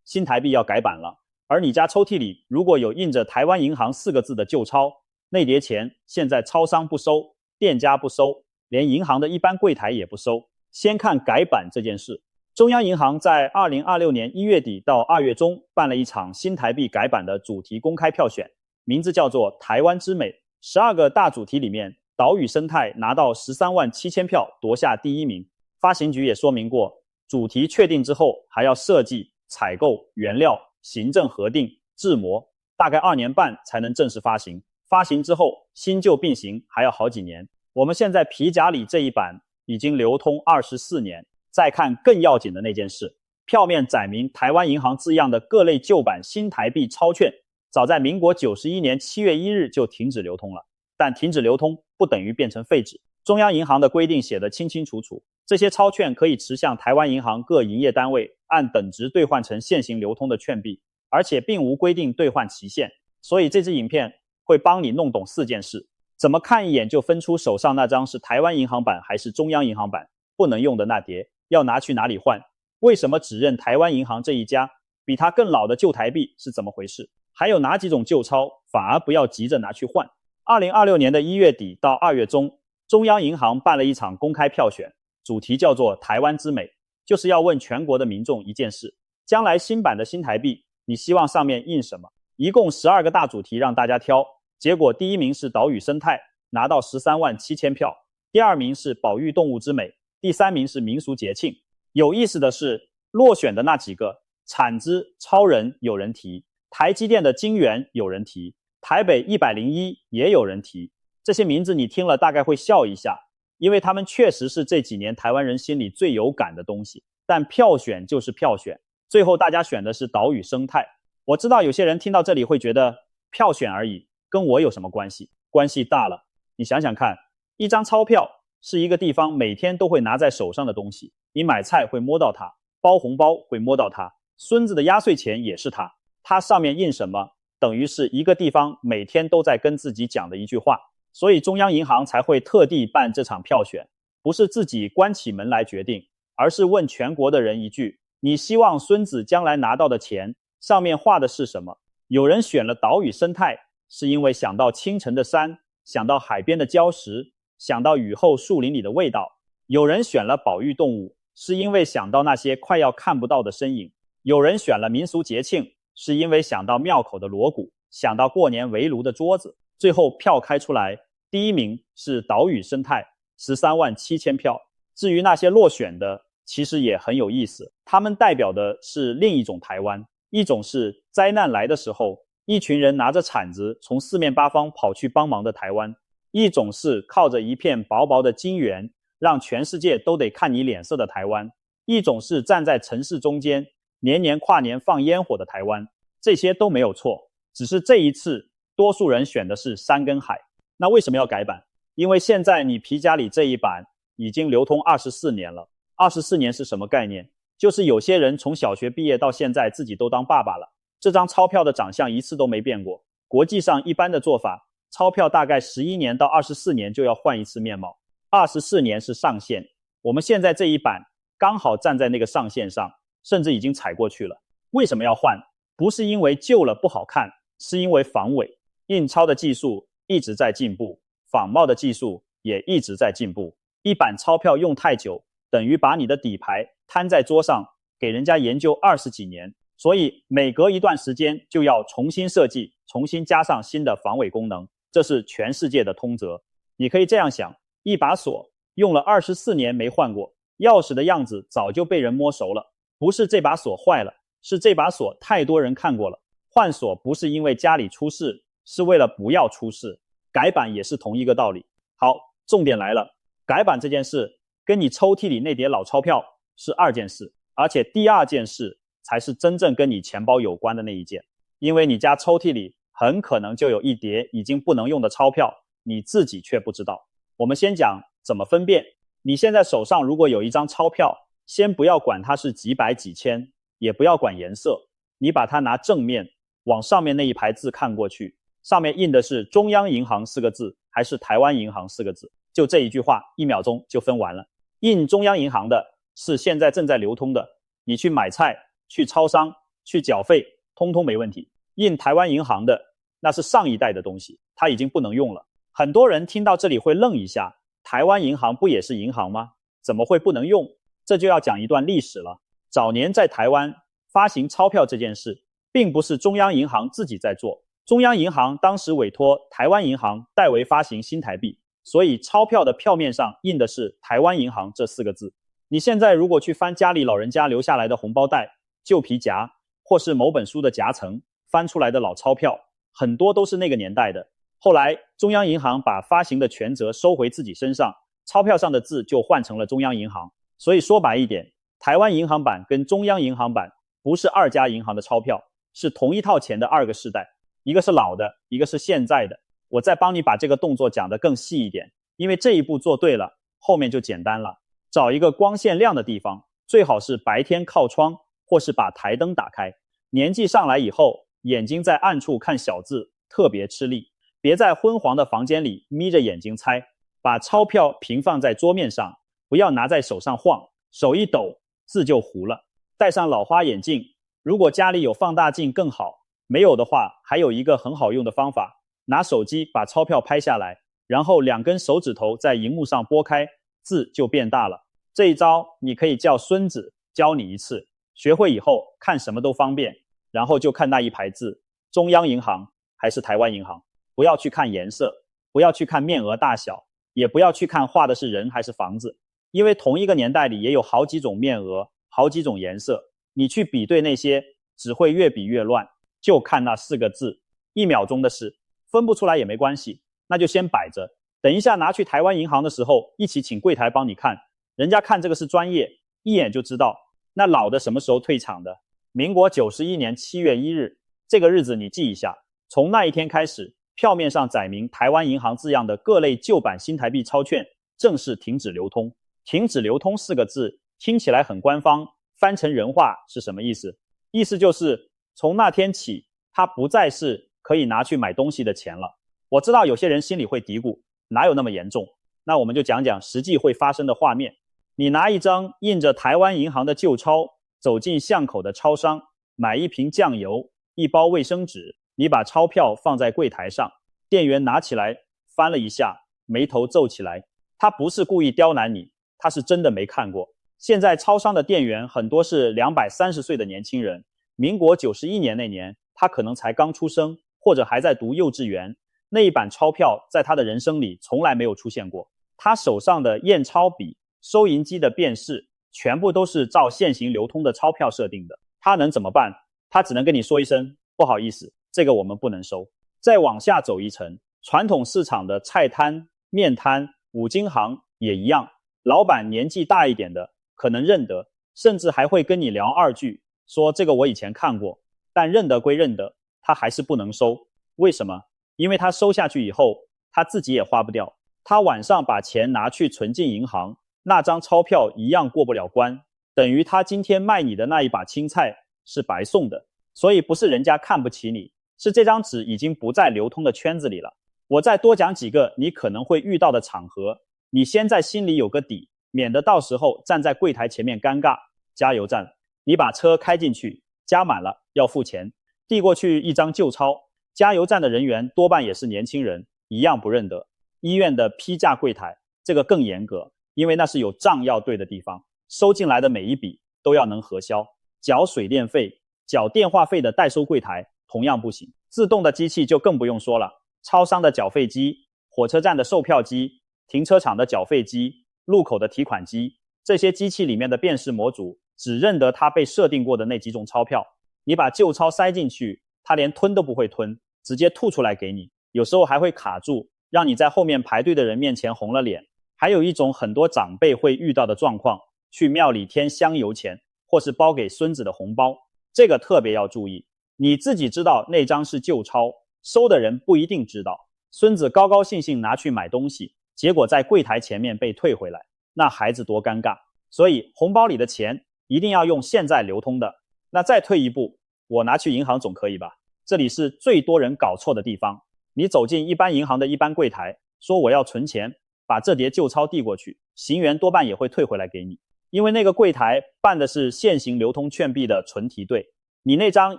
新台幣要改版了。而你家抽屜裡如果有印着台灣銀行4個字的舊鈔，那疊錢現在超商不收，店家不收，連銀行的一般櫃檯也不收。先看改版这件事，中央銀行在2026年1月底到2月中辦了一場新台幣改版的主題公開票選，名字叫做台灣之美。12個大主題裡面，島嶼生態拿到13萬7千票奪下第1名。發行局也說明過，主題確定之後還要設計、採購、原料、行政核定、製模，大概2年半才能正式發行。發行之後新舊並行還要好幾年。我們現在皮夾裡這一版已經流通24年。再看更要緊的那件事，票面載明台灣銀行字樣的各類舊版新台幣鈔券，早在民國91年7月1日就停止流通了。但停止流通不等於變成廢紙。中央銀行的規定寫得清清楚楚，這些鈔券可以持向台灣銀行各營業單位按等值兌換成現行流通的券幣，而且並無規定兌換期限。所以這支影片會幫你弄懂4件事：怎麼看一眼就分出手上那張是台灣銀行版還是中央銀行版，不能用的那疊要拿去哪裡換，為什麼只認台灣銀行這一家，比它更老的舊台幣是怎麼回事，還有哪幾種舊鈔反而不要急着拿去換。2026年的1月底到2月中，中央銀行辦了一場公開票選，主題叫做台灣之美，就是要問全國的民眾一件事：將來新版的新台幣，你希望上面印什麼？一共12個大主題讓大家挑，結果第1名是島嶼生態，拿到13萬7千票，第2名是保育動物之美，第3名是民俗節慶。有意思的是，落選的那幾個，產資、超人有人提，台積電的晶圓有人提，台北101也有人提。這些名字你聽了大概會笑一下，因為他們確實是這幾年台灣人心裡最有感的東西。但票選就是票選，最後大家選的是島嶼生態。我知道有些人聽到這裡會覺得票選而已，跟我有什麼關係？關係大了。你想想看，一張鈔票是一個地方每天都會拿在手上的東西，你買菜會摸到它，包紅包會摸到它，孫子的壓歲錢也是它。它上面印什麼，等於是一個地方每天都在跟自己講的一句話。所以中央銀行才會特地辦這場票選，不是自己關起門來決定，而是問全國的人一句：你希望孫子將來拿到的錢上面畫的是什麼？有人選了島嶼生態，是因為想到清晨的山，想到海邊的礁石，想到雨後樹林裡的味道。有人選了保育動物，是因為想到那些快要看不到的身影。有人選了民俗節慶，是因為想到廟口的锣鼓，想到過年圍爐的桌子。最後票開出來，第1名是島嶼生態，13萬7千票。至於那些落選的，其實也很有意思，他們代表的是另一種台灣，一種是災難來的時候，一群人拿着鏟子從四面八方跑去幫忙的台灣，一種是靠着一片薄薄的金援，讓全世界都得看你臉色的台灣，一種是站在城市中間，年年跨年放煙火的台灣。這些都沒有錯，只是這一次多數人選的是山跟海。那為什麼要改版？因為現在你皮夾裡這一版已經流通24年了。24年是什麼概念？就是有些人從小學畢業到現在自己都當爸爸了，這張鈔票的長相一次都沒變過。國際上一般的做法，鈔票大概11年到24年就要換一次面貌，24年是上限。我們現在這一版剛好站在那個上限上，甚至已經踩過去了。為什麼要換？不是因為舊了不好看，是因為防偽。印鈔的技術一直在進步，仿冒的技術也一直在進步。一版鈔票用太久，等於把你的底牌攤在桌上，給人家研究20幾年。所以每隔一段時間就要重新設計，重新加上新的防偽功能，這是全世界的通則。你可以這樣想，一把鎖用了24年沒換過，鑰匙的樣子早就被人摸熟了。不是這把鎖壞了，是這把鎖太多人看過了。換鎖不是因為家裡出事，是為了不要出事。改版也是同一個道理。好，重點來了，改版這件事跟你抽屜裡那疊老鈔票是2件事，而且第2件事才是真正跟你錢包有關的那一件。因為你家抽屜裡很可能就有一疊已經不能用的鈔票，你自己卻不知道。我們先講怎麼分辨。你現在手上如果有一張鈔票，先不要管它是幾百幾千，也不要管顏色，你把它拿正面往上面那一排字看過去，上面印的是中央銀行4個字還是台灣銀行4個字，就這一句話1秒鐘就分完了。印中央銀行的是現在正在流通的，你去買菜去超商去繳費，通通沒問題。印台灣銀行的那是上一代的東西，它已經不能用了。很多人聽到這裡會愣一下，台灣銀行不也是銀行嗎？怎麼會不能用？這就要講一段歷史了。早年在台灣發行鈔票這件事，並不是中央銀行自己在做，中央銀行當時委託台灣銀行代為發行新台幣，所以鈔票的票面上印的是台灣銀行這4個字。你現在如果去翻家裡老人家留下來的紅包袋、舊皮夾，或是某本書的夾層，翻出來的老鈔票，很多都是那個年代的。後來中央銀行把發行的權責收回自己身上，鈔票上的字就換成了中央銀行。所以說白一點，台灣銀行版跟中央银行版不是2家銀行的鈔票，是同一套錢的2個世代，一個是老的，一個是現在的。我再幫你把這個動作講得更細一點，因為這一步做對了，後面就簡單了。找一個光線亮的地方，最好是白天靠窗，或是把台燈打開。年紀上來以後，眼睛在暗處看小字特別吃力，別在昏黃的房間裡眯着眼睛猜。把鈔票平放在桌面上，不要拿在手上晃，手一抖，字就糊了。戴上老花眼鏡，如果家裡有放大鏡更好，沒有的話，還有一個很好用的方法，拿手機把鈔票拍下來，然後2根手指頭在熒幕上撥開，字就變大了。這一招你可以叫孫子教你一次，學會以後看什麼都方便，然後就看那一排字，中央銀行還是台灣銀行，不要去看顏色，不要去看面額大小，也不要去看畫的是人還是房子，因為同一個年代裡也有好幾種面額，好幾種顏色，你去比對那些只會越比越亂，就看那4個字，1秒鐘的事，分不出來也沒關係，那就先擺着，等一下拿去台灣銀行的時候，一起請櫃檯幫你看，人家看這個是專業，一眼就知道。那老的什麼時候退場的？民國91年7月1日，這個日子你記一下。從那一天開始，票面上載明台灣銀行字樣的各類舊版新台幣鈔券正式停止流通。停止流通4個字聽起來很官方，翻成人話是什麼意思？意思就是從那天起，它不再是可以拿去買東西的錢了。我知道有些人心裡會嘀咕，哪有那麼嚴重？那我們就講講實際會發生的畫面。你拿一張印着台灣銀行的舊鈔，走進巷口的超商，買一瓶醬油，一包衛生紙，你把鈔票放在櫃檯上，店員拿起來翻了一下，眉頭皺起來。他不是故意刁難你，他是真的沒看過。現在超商的店員很多是230歲的年輕人，民國91年那年，他可能才剛出生，或者還在讀幼稚園。那一版鈔票在他的人生裡從來沒有出現過。他手上的驗鈔筆、收銀機的辨識，全部都是照現行流通的鈔票設定的。他能怎麼辦？他只能跟你說一聲不好意思，這個我們不能收。再往下走一層，傳統市場的菜攤、麵攤、五金行也一樣，老闆年紀大一點的可能認得，甚至還會跟你聊2句，說這個我以前看過，但認得歸認得，他還是不能收。為什麼？因為他收下去以後，他自己也花不掉。他晚上把錢拿去存進銀行，那張鈔票一樣過不了關，等於他今天賣你的那一把青菜是白送的。所以不是人家看不起你，是這張紙已經不在流通的圈子裡了。我再多講幾個你可能會遇到的場合，你先在心裡有個底，免得到時候站在櫃檯前面尷尬。加油站，你把車開進去，加滿了要付錢，遞過去一張舊鈔，加油站的人員多半也是年輕人，一樣不認得。醫院的批價櫃檯，這個更嚴格，因為那是有賬要對的地方，收進來的每一筆都要能核銷。繳水電費、繳電話費的代收櫃檯同樣不行。自動的機器就更不用說了，超商的繳費機、火車站的售票機、停車場的繳費機、路口的提款機，這些機器裡面的辨識模組只認得它被設定過的那幾種鈔票。你把舊鈔塞進去，它連吞都不會吞，直接吐出來給你，有時候還會卡住，讓你在後面排隊的人面前紅了臉。還有一種很多長輩會遇到的狀況，去廟裡添香油錢，或是包給孫子的紅包，這個特別要注意。你自己知道那張是舊鈔，收的人不一定知道。孫子高高興興拿去買東西，結果在櫃檯前面被退回來，那孩子多尷尬。所以紅包裡的錢一定要用現在流通的。那再退一步，我拿去銀行總可以吧？這裡是最多人搞錯的地方。你走進一般銀行的一般櫃檯，說我要存錢，把這疊舊鈔遞過去，行員多半也會退回來給你，因為那個櫃檯辦的是現行流通券幣的存提兌。你那張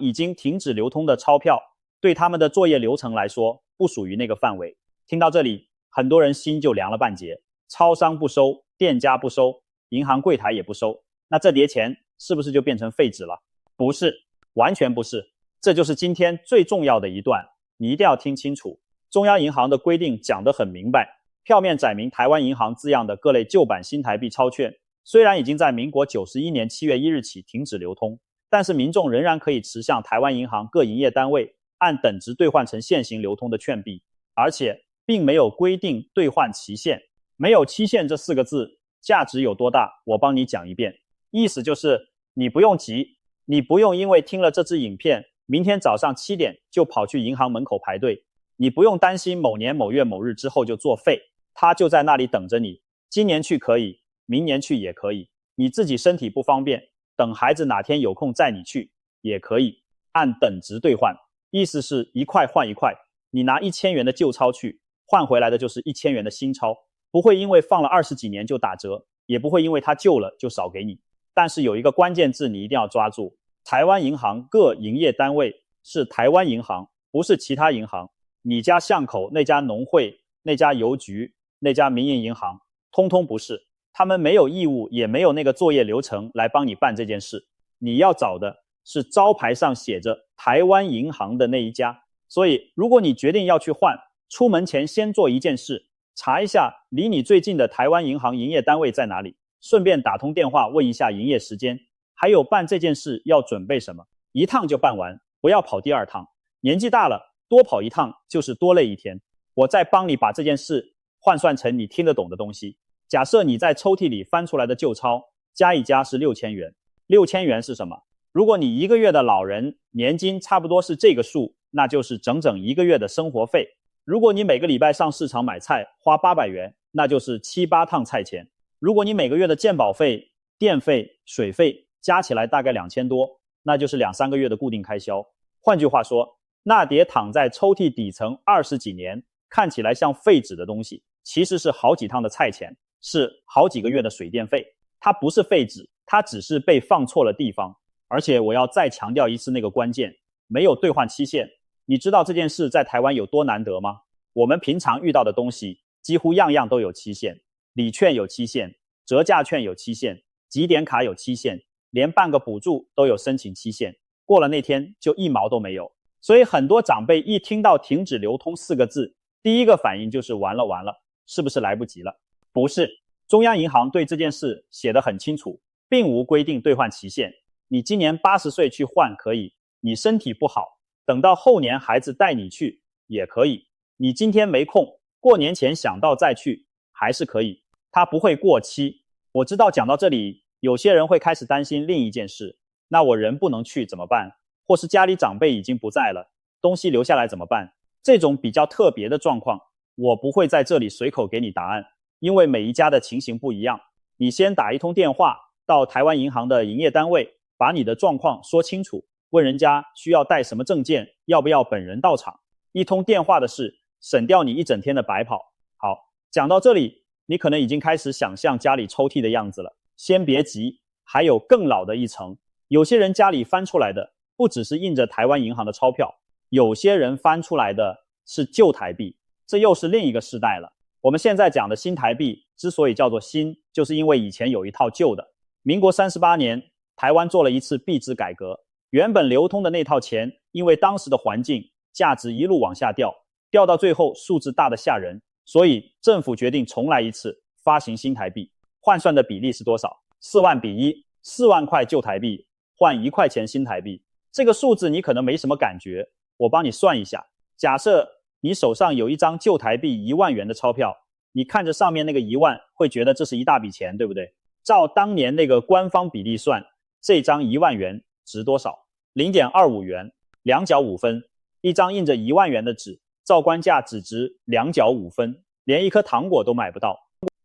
已經停止流通的鈔票，對他們的作業流程來說，不屬於那個範圍。聽到這裡，很多人心就涼了半截。超商不收，店家不收，銀行櫃檯也不收，那這疊錢是不是就變成廢紙了？不是，完全不是。這就是今天最重要的一段，你一定要聽清楚。中央銀行的規定講得很明白，票面載明台灣銀行字樣的各類舊版新台幣鈔券，雖然已經在民國91年7月1日起停止流通，但是民眾仍然可以持向台灣銀行各營業單位按等值兌換成現行流通的券幣，而且並沒有規定兌換期限。沒有期限這4個字，價值有多大？我幫你講一遍。意思就是你不用急，你不用因為聽了這支影片，明天早上7點就跑去銀行門口排隊，你不用擔心某年某月某日之後就作廢，它就在那裡等着你。今年去可以，明年去也可以，你自己身體不方便，等孩子哪天有空載你去也可以，按等值兌換。意思是一塊換一塊，你拿1000元的舊鈔去，換回來的就是1000元的新鈔。不會因為放了20幾年就打折，也不會因為它舊了就少給你。但是有一個關鍵字你一定要抓住，台灣銀行各營業單位是台灣銀行，不是其他銀行。你家巷口那家農會、那家郵局、那家民營銀行，通通不是。他們沒有義務，也沒有那個作業流程來幫你辦這件事。你要找的是招牌上寫着台灣銀行的那一家。所以如果你決定要去換，出門前先做一件事，查一下離你最近的台灣銀行營業單位在哪裡，順便打通電話問一下營業時間，還有辦這件事要準備什麼，一趟就辦完，不要跑第二趟。年紀大了，多跑一趟就是多累一天。我再幫你把這件事換算成你聽得懂的東西。假設你在抽屜裡翻出來的舊鈔，加一加是6000元。6000元是什麼？如果你一個月的老人年金差不多是這個數，那就是整整一個月的生活費。如果你每個禮拜上市場買菜花800元，那就是7、8趟菜錢。如果你每個月的健保費、電費、水費加起來大概2000多，那就是2、3個月的固定開銷。換句話說，那疊躺在抽屜底層20幾年，看起來像廢紙的東西，其實是好幾趟的菜錢，是好幾個月的水電費。它不是廢紙，它只是被放錯了地方。而且我要再強調一次那個關鍵，沒有兌換期限。你知道這件事在台灣有多難得嗎？我們平常遇到的東西幾乎樣樣都有期限，禮券有期限，折價券有期限，集點卡有期限，連辦個補助都有申請期限，過了那天就1毛都沒有。所以很多長輩一聽到停止流通4個字，第一個反應就是完了完了，是不是來不及了？不是，中央銀行對這件事寫得很清楚，並無規定兌換期限。你今年80歲去換可以，你身體不好，等到後年孩子帶你去也可以，你今天沒空，過年前想到再去還是可以，它不會過期。我知道講到這裡，有些人會開始擔心另一件事，那我人不能去怎麼辦？或是家裡長輩已經不在了，東西留下來怎麼辦？這種比較特別的狀況，我不會在這裡隨口給你答案，因為每一家的情形不一樣。你先打一通電話到台灣銀行的營業單位，把你的狀況說清楚，問人家需要帶什麼證件，要不要本人到場。一通電話的事，省掉你一整天的白跑。好，講到這裡，你可能已經開始想象家裡抽屜的樣子了。先別急，還有更老的一層。有些人家裡翻出來的不只是印着台灣銀行的鈔票，有些人翻出來的是舊台幣，這又是另一個世代了。我們現在講的新台幣之所以叫做新，就是因為以前有一套舊的。民國38年，台灣做了一次幣制改革，原本流通的那套錢，因為當時的環境價值一路往下掉，掉到最後數字大得嚇人，所以政府決定重來一次，發行新台幣。換算的比例是多少？4萬比1，4萬塊舊台幣換1塊錢新台幣。這個數字你可能沒什麼感覺，我幫你算一下。假設你手上有一張舊台幣1萬元的鈔票，你看着上面那個1萬，會覺得這是一大筆錢，對不對？照當年那個官方比例算，這張1萬元值多少？ 0.25 元，2角5分。一張印着1萬元的紙，照官價只值2角5分，連一顆糖果都買不到。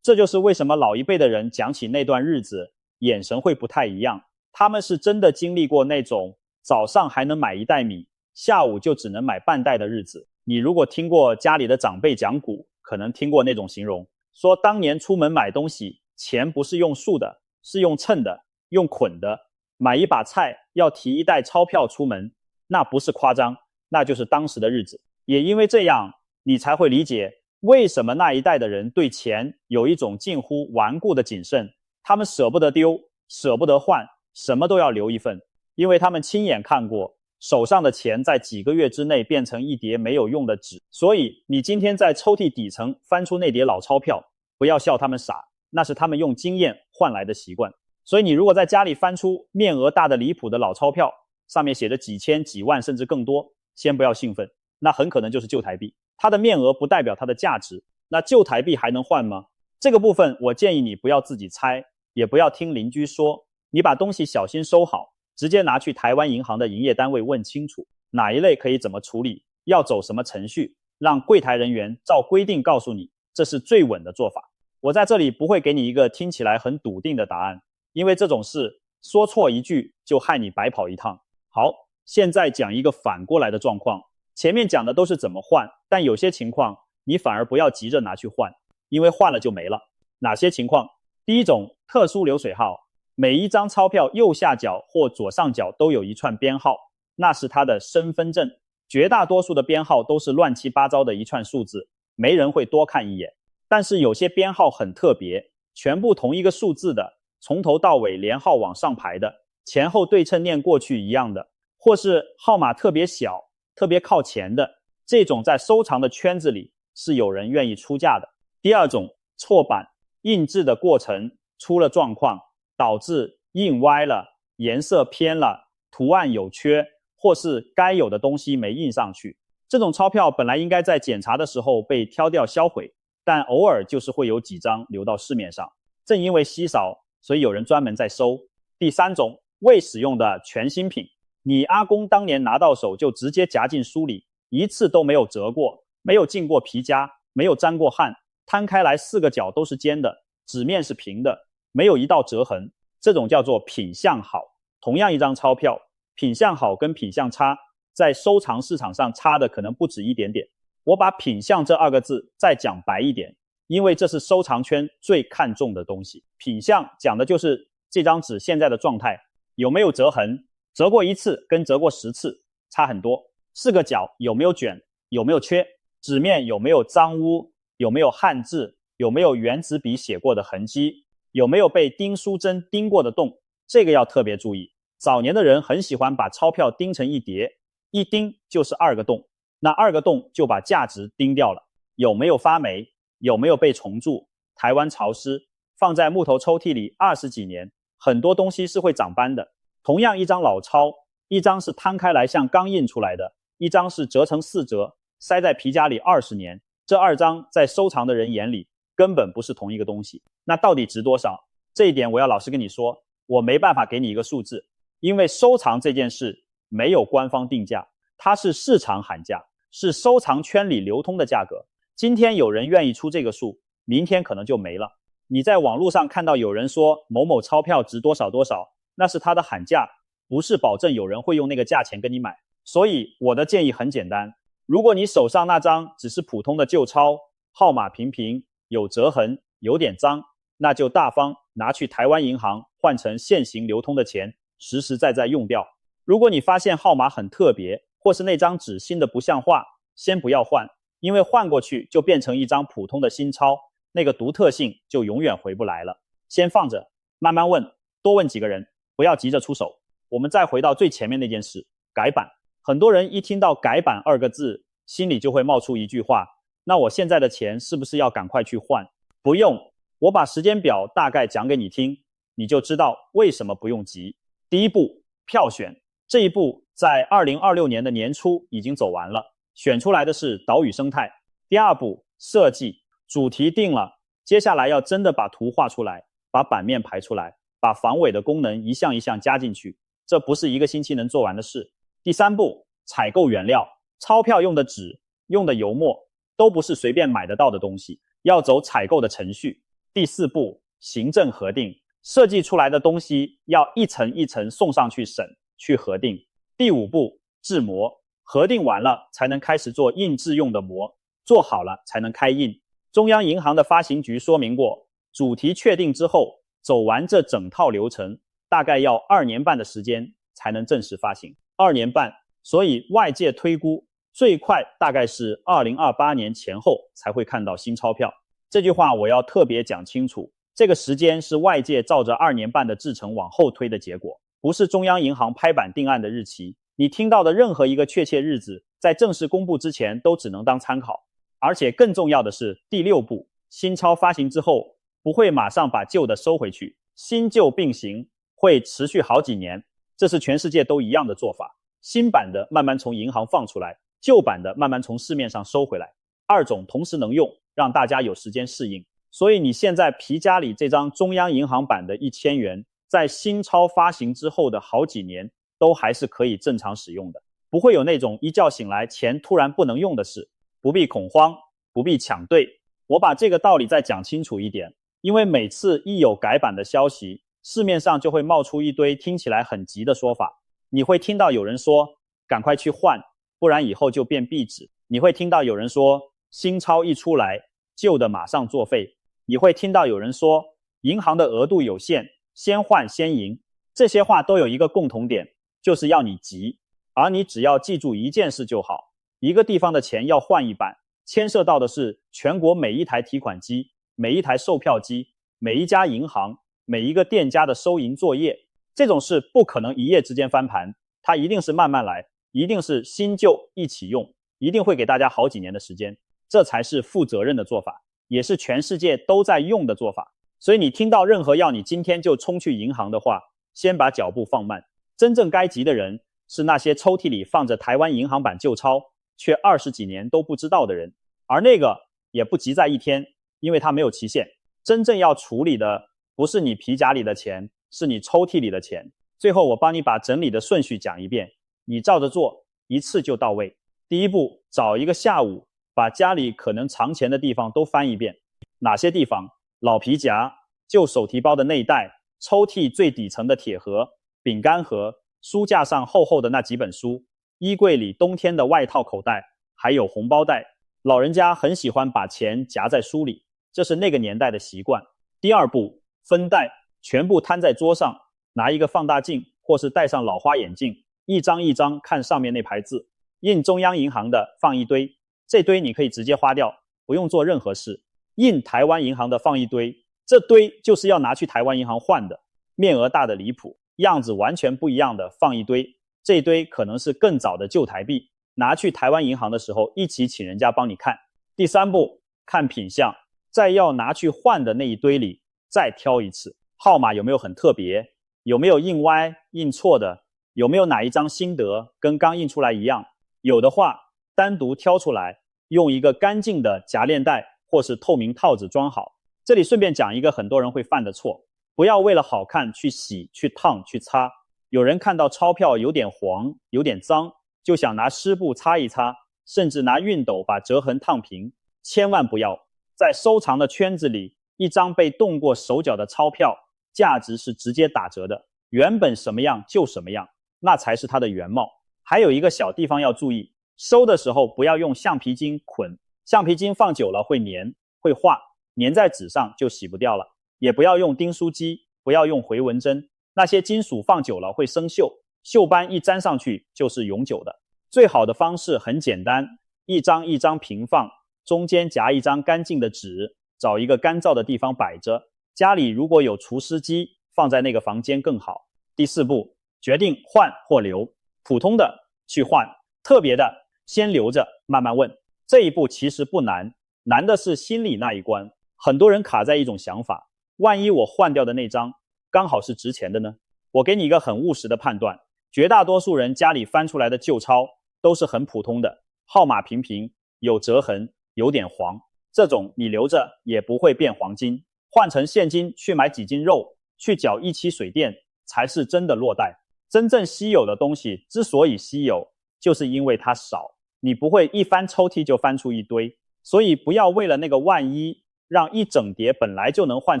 這就是為什麼老一輩的人講起那段日子，眼神會不太一樣。他們是真的經歷過那種早上還能買1袋米，下午就只能買半袋的日子。你如果聽過家裡的長輩講古，可能聽過那種形容，說當年出門買東西，錢不是用數的，是用稱的，用捆的。買一把菜要提一袋鈔票出門，那不是誇張，那就是當時的日子。也因為這樣，你才會理解為什麼那一代的人對錢有一種近乎頑固的謹慎，他們捨不得丟，捨不得換，什麼都要留一份，因為他們親眼看過手上的錢在幾個月之內變成一疊沒有用的紙。所以你今天在抽屜底層翻出那疊老鈔票，不要笑他們傻，那是他們用經驗換來的習慣。所以你如果在家裡翻出面額大的離譜的老鈔票，上面寫着幾千幾萬甚至更多，先不要興奮，那很可能就是舊台幣，它的面額不代表它的價值。那舊台幣還能換嗎？這個部分我建議你不要自己猜，也不要聽鄰居說，你把東西小心收好，直接拿去台灣銀行的營業單位問清楚，哪一類可以怎麼處理，要走什麼程序，讓櫃台人員照規定告訴你，這是最穩的做法。我在這裡不會給你一個聽起來很篤定的答案，因為這種事說錯一句就害你白跑一趟。好，現在講一個反過來的狀況。前面講的都是怎麼換，但有些情況你反而不要急着拿去換，因為換了就沒了。哪些情況？第一種，特殊流水號，每一張鈔票右下角或左上角都有一串編號，那是它的身份證。絕大多數的編號都是亂七八糟的一串數字，沒人會多看一眼。但是有些編號很特別，全部同一個數字的，從頭到尾連號往上排的，前後對稱念過去一樣的，或是號碼特別小特別靠前的，這種在收藏的圈子裡是有人願意出價的。第二種，錯版，印制的過程出了狀況，導致印歪了，顏色偏了，圖案有缺，或是該有的東西沒印上去。這種鈔票本來應該在檢查的時候被挑掉銷毀，但偶爾就是會有幾張流到市面上。正因為稀少，所以有人專門在收。第三種，未使用的全新品，你阿公當年拿到手就直接夾進書裡，一次都沒有折過，沒有進過皮夾，沒有沾過汗，攤開來四個角都是尖的，紙面是平的，沒有一道折痕，這種叫做品相好。同樣一張鈔票，品相好跟品相差，在收藏市場上差的可能不止一點點。我把品相這2個字再講白一點，因為這是收藏圈最看重的東西。品相講的就是這張紙現在的狀態，有沒有折痕，折過1次跟折過10次差很多。4個角有沒有捲，有沒有缺，紙面有沒有髒污，有沒有漢字，有沒有原子筆寫過的痕跡，有沒有被釘書針釘過的洞，這個要特別注意。早年的人很喜歡把鈔票釘成一疊，一釘就是2個洞，那2個洞就把價值釘掉了。有沒有發霉，有沒有被蟲蛀，台灣潮濕，放在木頭抽屜裡20幾年，很多東西是會長斑的。同樣一張老鈔，一張是攤開來像剛印出來的，一張是折成4折，塞在皮夾裡20年，這2張在收藏的人眼裡根本不是同一個東西。那到底值多少？這一點我要老實跟你說，我沒辦法給你一個數字，因為收藏這件事沒有官方定價，它是市場喊價，是收藏圈裡流通的價格。今天有人願意出這個數，明天可能就沒了。你在網絡上看到有人說某某鈔票值多少多少，那是他的喊價，不是保證有人會用那個價錢跟你買。所以我的建議很簡單，如果你手上那張只是普通的舊鈔，號碼平平，有折痕，有點髒，那就大方拿去台灣銀行換成現行流通的錢，實實在在用掉。如果你發現號碼很特別，或是那張紙新的不像話，先不要換，因為換過去就变成一張普通的新鈔，那個獨特性就永遠回不來了。先放着，慢慢問，多問幾個人，不要急着出手。我們再回到最前面那件事，改版。很多人一听到改版2個字，心裡就會冒出一句話，那我現在的錢是不是要趕快去換？不用，我把時間表大概講給你聽，你就知道為什麼不用急。第一步，票選，這一步在2026年的年初已經走完了，選出來的是島嶼生態。第二步，設計，主題定了，接下來要真的把圖畫出來，把版面排出來，把防偽的功能一項一项加進去，這不是1個星期能做完的事。第3步，採購原料，鈔票用的紙，用的油墨，都不是隨便買得到的東西，要走採購的程序。第4步，行政核定，設計出來的東西要一層一層送上去審，去核定。第5步，製模，核定完了才能開始做印制用的模，做好了才能開印。中央銀行的發行局說明過，主題確定之後，走完這整套流程，大概要2年半的時間才能正式發行。2年半，所以外界推估最快大概是2028年前後才會看到新鈔票。這句話我要特別講清楚，這個時間是外界照着2年半的製程往後推的結果，不是中央銀行拍板定案的日期。你聽到的任何一個確切日子，在正式公布之前都只能當參考。而且更重要的是，第6步，新鈔發行之後不會馬上把舊的收回去，新舊並行，會持續好幾年。這是全世界都一樣的做法，新版的慢慢從銀行放出來，舊版的慢慢從市面上收回來，2種同時能用，讓大家有時間適應。所以你現在皮夾裡這張中央銀行版的1000元，在新鈔發行之後的好幾年都還是可以正常使用的，不會有那種一覺醒來錢突然不能用的事。不必恐慌，不必搶兌。我把這個道理再講清楚一點，因為每次一有改版的消息，市面上就會冒出一堆聽起來很急的說法。你會聽到有人說趕快去換，不然以後就變壁紙。你會聽到有人說新鈔一出來，舊的馬上作廢。你會聽到有人說銀行的額度有限，先換先贏。這些話都有一個共同點，就是要你急，而你只要記住一件事就好，一個地方的錢要換一版，牽涉到的是全國每一台提款機、每一台售票機、每一家銀行、每一個店家的收銀作業。這種事不可能一夜之間翻盤，它一定是慢慢來，一定是新舊一起用，一定會給大家好幾年的时間。這才是負責任的做法，也是全世界都在用的做法。所以你聽到任何要你今天就衝去銀行的話，先把腳步放慢。真正該急的人是那些抽屜裡放着台灣銀行版舊鈔卻20幾年都不知道的人，而那個也不急在一天，因為它沒有期限。真正要處理的不是你皮夾裡的錢，是你抽屜裡的錢。最後我幫你把整理的順序講一遍，你照着做，一次就到位。第一步，找一個下午，把家裡可能藏錢的地方都翻一遍。哪些地方？老皮夾、舊手提包的內袋、抽屜最底層的鐵盒、餅乾盒、書架上厚厚的那幾本書、衣櫃裡冬天的外套口袋，還有紅包袋。老人家很喜歡把錢夾在書裡，這是那個年代的習慣。第二步，分袋，全部攤在桌上，拿一個放大鏡或是戴上老花眼鏡，一張一張看上面那排字。印中央银行的放一堆，這堆你可以直接花掉，不用做任何事。印台灣銀行的放一堆，這堆就是要拿去台灣銀行換的，面額大的離譜，樣子完全不一樣的放一堆，這堆可能是更早的舊台幣，拿去台灣銀行的時候一起請人家幫你看。第三步，看品相，在要拿去換的那一堆裡再挑一次，號碼有沒有很特別，有沒有印歪印錯的，有沒有哪一張新得跟剛印出來一樣，有的話單獨挑出來，用一個乾淨的夾鏈袋或是透明套子裝好。這裡順便講一個很多人會犯的錯，不要為了好看去洗、去燙、去擦。有人看到鈔票有點黃、有點髒，就想拿濕布擦一擦，甚至拿熨斗把折痕燙平。千萬不要，在收藏的圈子裡，一張被動過手腳的鈔票，價值是直接打折的，原本什麼樣就什麼樣，那才是它的原貌。還有一個小地方要注意，收的時候不要用橡皮筋捆，橡皮筋放久了會粘、會化，粘在紙上就洗不掉了。也不要用釘書機，不要用回紋針，那些金屬放久了會生鏽，鏽斑一粘上去就是永久的。最好的方式很簡單，一張一張平放，中間夾一張乾淨的紙，找一個乾燥的地方擺着。家裡如果有除濕機，放在那個房間更好。第四步，決定換或留。普通的去換，特別的先留着慢慢問。這一步其實不難，難的是心裡那一關。很多人卡在一種想法，萬一我換掉的那張剛好是值錢的呢？我給你一個很務實的判斷，絕大多數人家裡翻出來的舊鈔都是很普通的，號碼平平，有折痕，有點黃，這種你留着也不會變黄金。換成現金去買幾斤肉，去繳1期水電，才是真的落袋。真正稀有的東西之所以稀有，就是因為它少，你不會一翻抽屜就翻出一堆。所以不要為了那個萬一，讓一整疊本來就能換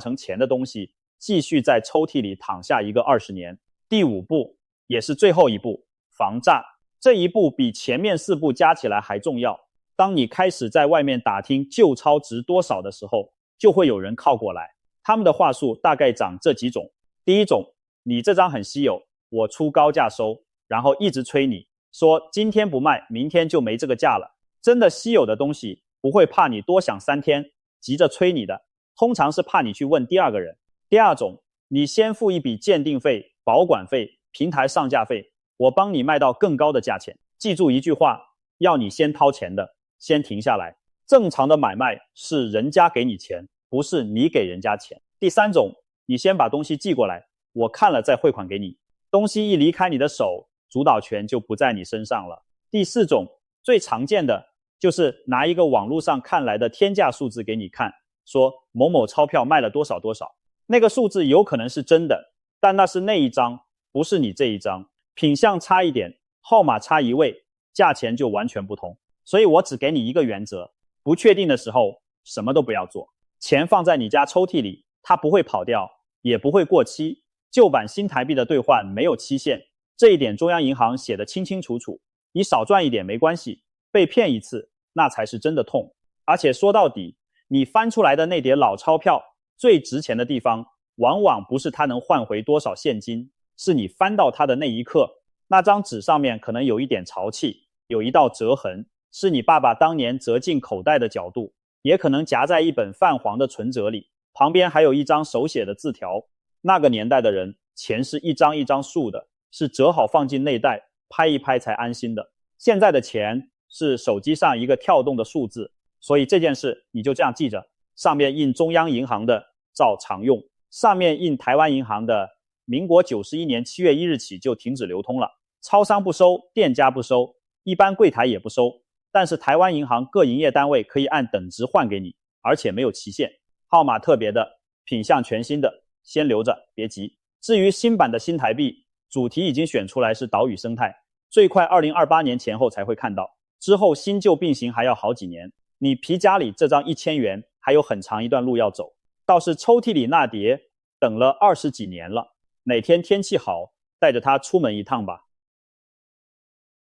成錢的東西繼續在抽屜裡躺下一個20年。第五步，也是最後一步，防詐。這一步比前面4步加起來還重要。當你開始在外面打聽舊鈔值多少的時候，就會有人靠過來。他們的話術大概長這幾種。第一種，你這張很稀有，我出高價收，然後一直催你，說今天不賣，明天就沒這個價了。真的稀有的東西不會怕你多想3天，急着催你的，通常是怕你去問第二個人。第二種，你先付一筆鑑定費、保管費、平台上架費，我幫你賣到更高的價錢。記住一句話，要你先掏錢的，先停下來。正常的買賣是人家給你錢，不是你給人家錢。第三種，你先把東西寄過來，我看了再匯款給你。東西一離開你的手，主導權就不在你身上了。第四種，最常見的就是拿一個網絡上看來的天價數字給你看，說某某鈔票賣了多少多少。那個數字有可能是真的，但那是那一張，不是你這一張。品相差一點，號碼差一位，價錢就完全不同。所以我只給你一個原則，不確定的時候什麼都不要做。錢放在你家抽屜裡，它不會跑掉，也不會過期。舊版新台幣的兌換沒有期限，這一點中央銀行寫得清清楚楚。你少賺一點沒關係，被騙一次那才是真的痛。而且說到底，你翻出來的那疊老鈔票最值錢的地方，往往不是它能換回多少現金，是你翻到它的那一刻，那張紙上面可能有一點潮氣，有一道折痕，是你爸爸當年折進口袋的角度，也可能夾在一本泛黃的存折裡，旁邊還有一張手寫的字條。那個年代的人，錢是一張一張數的，是折好放進內袋，拍一拍才安心的。現在的錢是手機上一個跳動的數字，所以这件事你就這樣記着，上面印中央銀行的照常用，上面印台灣銀行的民國91年7月1日起就停止流通了。超商不收，店家不收，一般櫃檯也不收，但是台灣銀行各營業單位可以按等值換給你，而且沒有期限。號碼特別的，品相全新的，先留着，別急。至於新版的新台幣，主題已經選出來是島嶼生態，最快2028年前後才會看到，之後新舊並行還要好幾年。你皮夾裡這張1000元還有很長一段路要走，倒是抽屜裡那疊等了20幾年了，哪天天氣好，帶着它出門一趟吧。